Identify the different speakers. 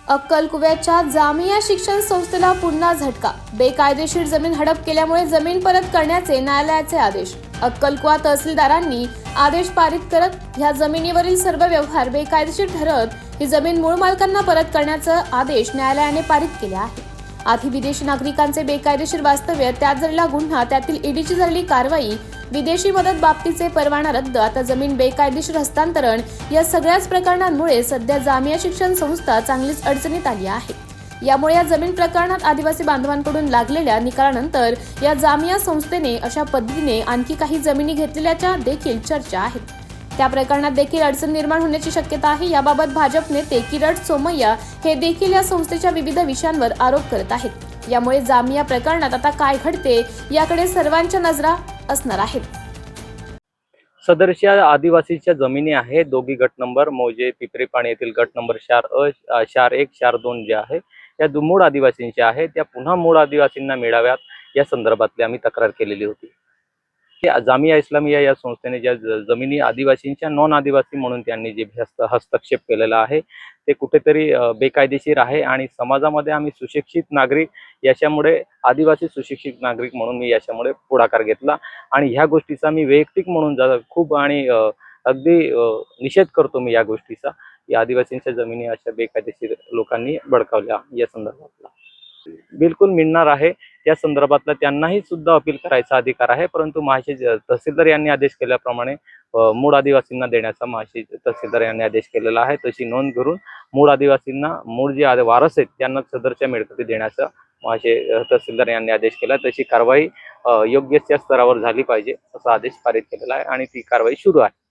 Speaker 1: अक्कलकुव्याच्या जामिया शिक्षण संस्थेला पुन्हा झटका। बेकायदेशीर जमीन हडप केल्यामुळे जमीन परत करण्याचे न्यायालयाचे आदेश। अक्कलकुवा तहसीलदारांनी आदेश पारित करत ह्या जमिनीवरील सर्व व्यवहार बेकायदेशीर ठरवत ही जमीन मूळ मालकांना परत करण्याचा आदेश न्यायालयाने पारित केला आहे। आधी विदेशी नागरिकांचे बेकायदेशीर वास्तव्य, त्यात झालेला गुन्हा, त्यातील ईडीची झालेली कारवाई, विदेशी मदत बाबतीचे परवाना रद्द, आता जमीन बेकायदेशीर हस्तांतरण या सगळ्याच प्रकरणांमुळे सध्या जामिया शिक्षण संस्था चांगलीच अडचणीत आली आहे। यामुळे या जमीन प्रकरणात आदिवासी बांधवांकडून लागलेल्या निकालानंतर या जामिया संस्थेने अशा पद्धतीने आणखी काही जमिनी घेतलेल्याच्या देखील चर्चा आहेत। त्या प्रकरणात देखील अडचण निर्माण होण्याची शक्यता आहे। याबाबत भाजप नेते किरट सोमय्या हे देखील या संस्थेच्या विविध विषयांवर आरोप करत आहेत। यामुळे जामिया प्रकरणात आता काय घडते याकडे सर्वांच्या नजरा असणार आहेत।
Speaker 2: सदरच्या आदिवासीच्या जमिनी आहेत। दोघी गट नंबर मौजे पिपरीपाणी येथील गट नंबर 4 1 4 2 जे आहे या मूळ आदिवासींच्या आहेत। त्या पुन्हा मूळ आदिवासींना मिळाव्यात या संदर्भातली आम्ही तक्रार केलेली होती। जामिया इस्लामिया या संस्थेने ज्या जमिनी आदिवासींच्या नॉन आदिवासी म्हणून त्यांनी जे हस्तक्षेप केलेला आहे ते कुठेतरी बेकायदेशीर आहे आणि समाजामध्ये आम्ही सुशिक्षित नागरिक याच्यामुळे आदिवासी सुशिक्षित नागरिक म्हणून मी याच्यामुळे पुढाकार घेतला आणि ह्या गोष्टीचा मी वैयक्तिक म्हणून खूप आणि अगदी निषेध करतो मी या गोष्टीचा। या आदिवासींच्या जमिनी अशा बेकायदेशीर लोकांनी बळकावल्या या संदर्भातला बिलकुल मिळणार आहे। त्या संदर्भातला त्यांनाही सुद्धा अपील करायचा अधिकार आहे, परंतु महाशय तहसीलदार यांनी आदेश केल्याप्रमाणे मूळ आदिवासींना देण्याचा महाशय तहसीलदार यांनी आदेश केलेला आहे। तशी नोंद करून मूळ आदिवासींना मूळ जे वारस आहेत त्यांना सदरच्या मिळकती देण्याचा महाशय तहसीलदार यांनी आदेश केला। तशी कारवाई योग्य त्या स्तरावर झाली पाहिजे असा आदेश पारित केलेला आहे आणि ती कारवाई सुरू आहे।